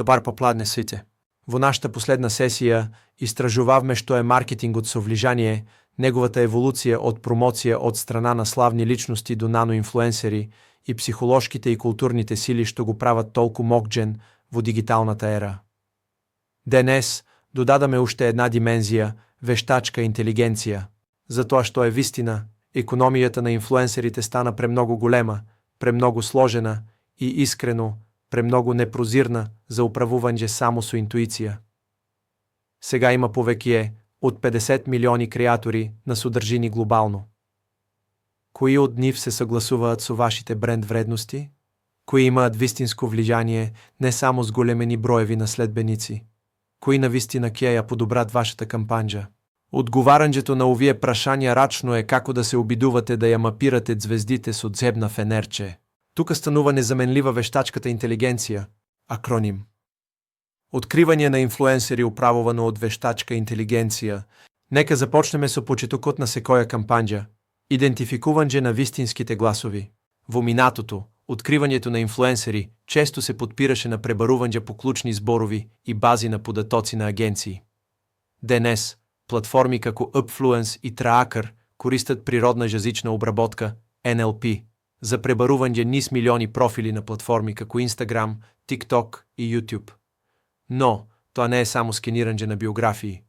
Добър попладне свите. Во нашата последна сесия истражувавме што е маркетингот со влижание, неговата еволуција од промоција од страна на славни личности до наноинфлуенсери и психолошките и културните сили што го прават толку мокџен во дигиталната ера. Денес додадаме уште една димензија – вештачка интелигенција. Затоа што е вистина, економијата на инфлуенсерите стана премногу голема, премногу сложена и искрено, премногу непрозирна за управување само со интуиција. Сега има повеќе од 50 милиони креатори на содржини глобално. Кои од нив се согласуваат со вашите бренд вредности? Кои имаат вистинско влијание не само с големени броеви на следбеници? Кои навистина ќе ја подобрат вашата кампанџа? Одговарањето на овие прашања рачно е како да се обидувате да ја мапирате ѕвездите со ѕебна фенерче. Тука станува незаменлива вештачката интелигенција, акроним. Откривање на инфлуенсери управувано од вештачка интелигенција. Нека започнеме со почетокот на секоја кампанџа, идентификување на вистинските гласови. Во минатото, откривањето на инфлуенсери често се подпираше на пребарување по клучни зборови и бази на податоци на агенции. Денес, платформи како Upfluence и Tracker користат природна жазична обработка, NLP, за пребарување низ милиони профили на платформи како Instagram, TikTok и YouTube. Но, тоа не е само скенирање на биографии.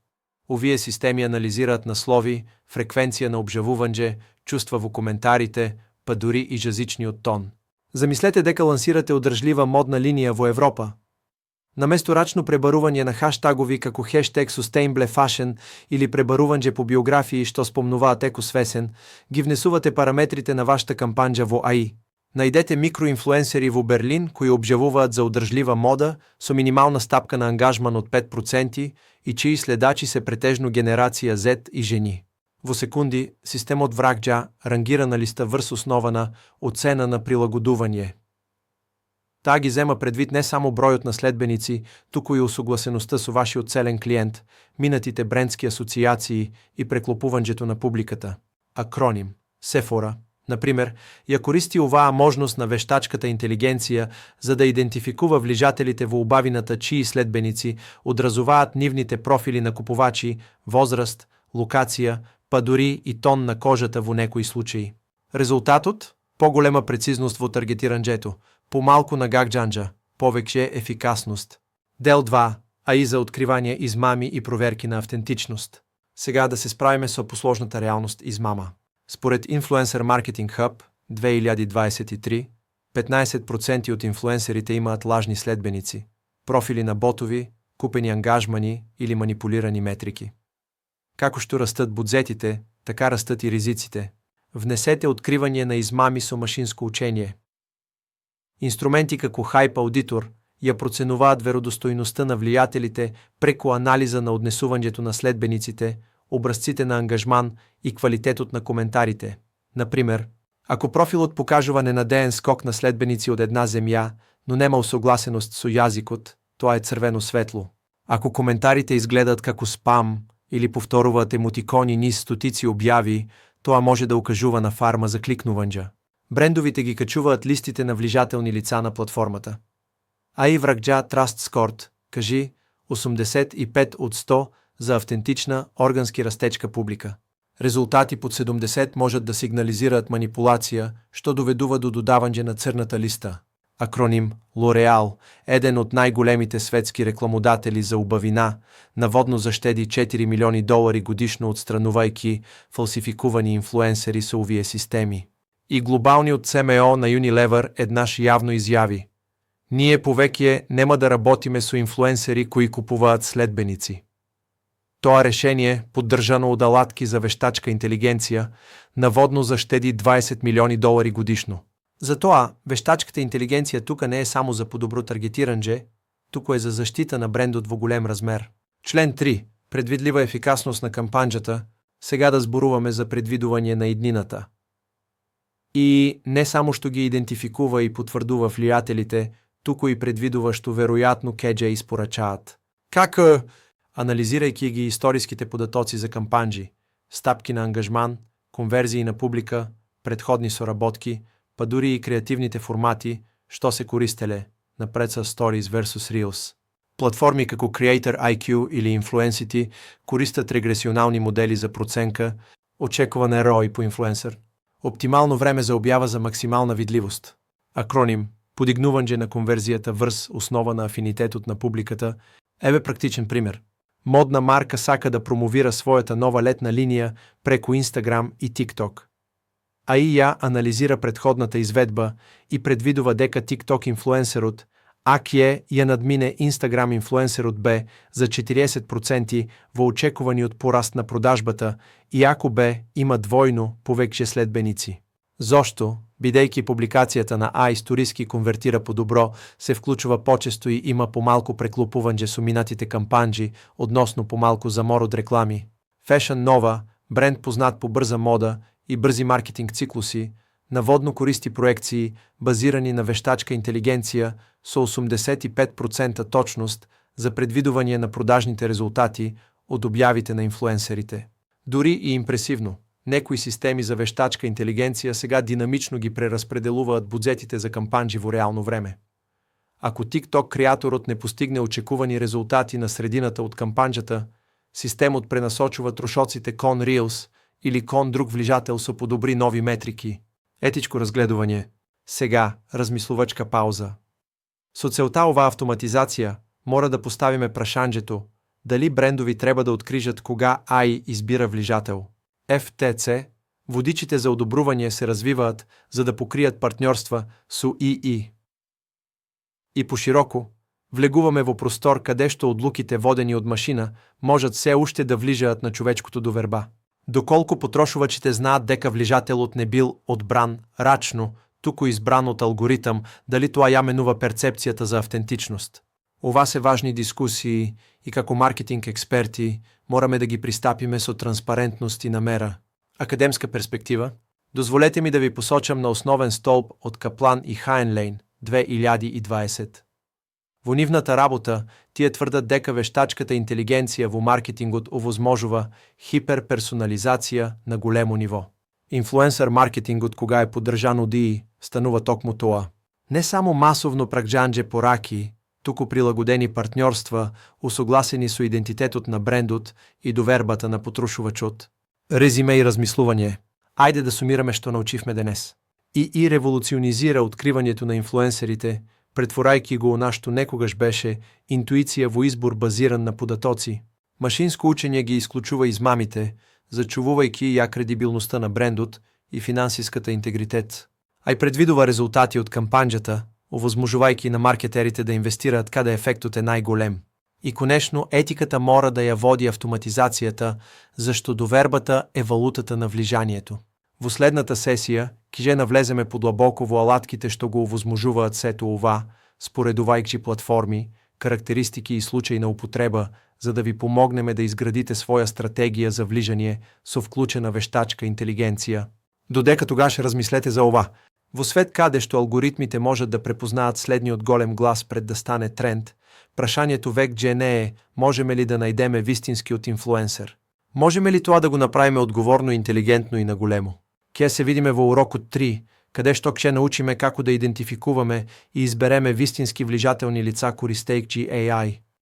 Овие системи анализираат наслови, фреквенција на обжавување, чувства во коментарите, па дури и жазичниот тон. Замислете дека лансирате одржлива модна линија во Европа. Наместо рачно пребарување на хаштагови како хештег Sustainable Fashion или пребарување по биографии што спомнуваат екосвесен, ги внесувате параметрите на вашата кампанџа во АИ. Најдете микроинфлуенсери во Берлин кои обжавуваат за одржлива мода со минимална стапка на ангажман од 5% и чии следачи се претежно генерација Z и жени. Во секунди, системот враќа рангирана листа врз основа на оцена на прилагодување. Таа ги зема предвид не само бројот на следбеници, туку и усогласеността со вашиот целен клиент, минатите брендски асоциации и преклопувањето на публиката. Акроним Sephora, например, ја користи оваа можност на вештачката интелигенција за да идентификува влижателите во убавината чии следбеници одразуваат нивните профили на купувачи, возраст, локација, па дури и тон на кожата во некои случаи. Резултатот? Поголема прецизност во таргетирањето, помалку нагагџанџа, повеќе ефикасност. Дел 2. АИ за откривање измами и проверки на автентичност. Сега да се справиме со посложната реалност измама. Според Influencer Marketing Hub 2023, 15% од инфлуенсерите имаат лажни следбеници, профили на ботови, купени ангажмани или манипулирани метрики. Како што растат будзетите, така растат и ризиците. Внесете откривање на измами со машинско учење. Инструменти како Hype Auditor ја проценуваат веродостојността на влијателите преку анализа на однесувањето на следбениците, образците на ангажман и квалитетот на коментарите. Например, ако профилот покажува ненадеен скок на следбеници од една земја, но нема усогласеност со јазикот, тоа е црвено светло. Ако коментарите изгледаат како спам или повторуваат емотикони низ стотици објави, тоа може да укажува на фарма за кликнувања. Брендовите ги качуваат листите на влижателни лица на платформата. АИ враќа Trust Score, кажи 85 од 100 за автентична, органски растечка публика. Резултати под 70 можат да сигнализираат манипулација, што доведува до додавање на црната листа. Акроним L'Oréal, еден од најголемите светски рекламодатели за убавина, наводно заштеди $4 милиони годишно отстранувајќи фалсификувани инфлуенсери со овие системи. И глобалниот СМО на Unilever еднаш јавно изјави: ние повеќе нема да работиме со инфлуенсери кои купуваат следбеници. Тоа решение, поддржано од алатки за вештачка интелигенција, наводно заштеди $20 милиони годишно. Затоа, вештачката интелигенција тука не е само за подобро таргетирање, туку е за заштита на брендот во голем размер. Член 3. Предвидлива ефикасност на кампанџата. Сега да зборуваме за предвидување на иднината. И не само што ги идентификува и потврдува влијателите, туку и предвидува што веројатно ќе ја испорачаат. Како? Анализирајќи ги историските податоци за кампанџи, стапки на ангажман, конверзии на публика, предходни соработки, па дури и креативните формати, што се користеле, напред са Stories versus Reels. Платформи како Creator IQ или Influencity користат регресионални модели за проценка, очекуван ROI по инфлуенсър. Оптимално време за обява за максимална видливост. Акроним подигнуванже на конверзията връз основа на афинитетът на публиката е практичен пример. Модна марка сака да промовира своята нова летна линия преко Instagram и TikTok. А и я анализира предходната изведба и предвидува дека TikTok инфлуенсерът АКЕ я надмине Instagram инфлуенсерът Б за 40% во очекувани от пораст на продажбата и ако Б има двойно повече следбеници. Зошто, бидейки публикацията на А историски конвертира по-добро, се включва по-често и има по-малко преклупуванже с уминатите кампанджи, относно по-малко замор от реклами. Fashion Nova, бренд познат по бърза мода и бързи маркетинг циклуси, наводно користи проекции, базирани на вещачка интелигенция, с 85% точност за предвидуване на продажните резултати от обявите на инфлуенсерите. Дори и импресивно, некои системи за вещачка интелигенция сега динамично ги преразпределуват бюджетите за кампанджи во реално време. Ако TikTok креаторът не постигне очекувани резултати на средината от кампанджата, системът пренасочува трошоците кон Reels или кон друг влижател со подобри нови метрики. Етичко разгледуване. Сега, размислувачка пауза. Со целта ова автоматизация, мора да поставиме прашанджето, дали брендови треба да открижат кога AI избира влижател. FTC, водичите за одобрување се развиваат за да покрият партньорства со ИИ. И пошироко, влегуваме во простор кадешто одлуките водени од машина можат се уште да влижаат на човечкото доверба. Доколку потрошувачите знаат дека влижателот не бил одбран рачно, туку избран от алгоритъм, дали тоа ја менува перцепцијата за автентичност. Ова се важни дискусии и како маркетинг експерти мораме да ги пристапиме со транспарентност и намера. Академска перспектива, дозволете ми да ви посочам на основен столб от Каплан и Хайнлейн 2020. Во нивната работа тие тврдат дека вештачката интелигенција во маркетингот овозможува хиперперсонализација на големо ниво. Инфлуенсър маркетингот кога е поддржан од ИИ станува токму тоа. Не само масовно пракџанџе пораки, туку прилагодени партньорства, усогласени со идентитетот на брендот и довербата на потрошувачот. Резиме и размислување. Ајде да сумираме што научивме денес. ИИ револуционизира откривањето на инфлуенсерите, претворајќи го на што некогаш беше интуиција во избор базиран на податоци. Машинско учење ги исклучува измамите, зачувувајќи ја кредибилноста на брендот и финансиската интегритет. А и предвидува резултати од кампанџата, овозможувајќи на маркетерите да инвестираат каде ефектот е најголем. И конечно, етиката мора да ја води автоматизацијата, зашто довербата е валутата на влижанието. Во следната сесија, ќе навлеземе подлабоко во алатките што го овозможуваат сето ова, споредувајќи платформи, карактеристики и случаи на употреба, за да ви помогнеме да изградите своја стратегија за влижање со вклучена вештачка интелигенција. Додека тогаш размислете за ова. Во свет каде што алгоритмите можат да препознаат следниот голем глас пред да стане тренд, прашањето веќе не е можеме ли да најдеме вистинскиот инфлуенсер. Можеме ли тоа да го направиме одговорно, интелигентно и наголемо? Ке се видиме во урокот 3, каде што ќе научиме како да идентификуваме и избереме вистински влижателни лица користејќи AI.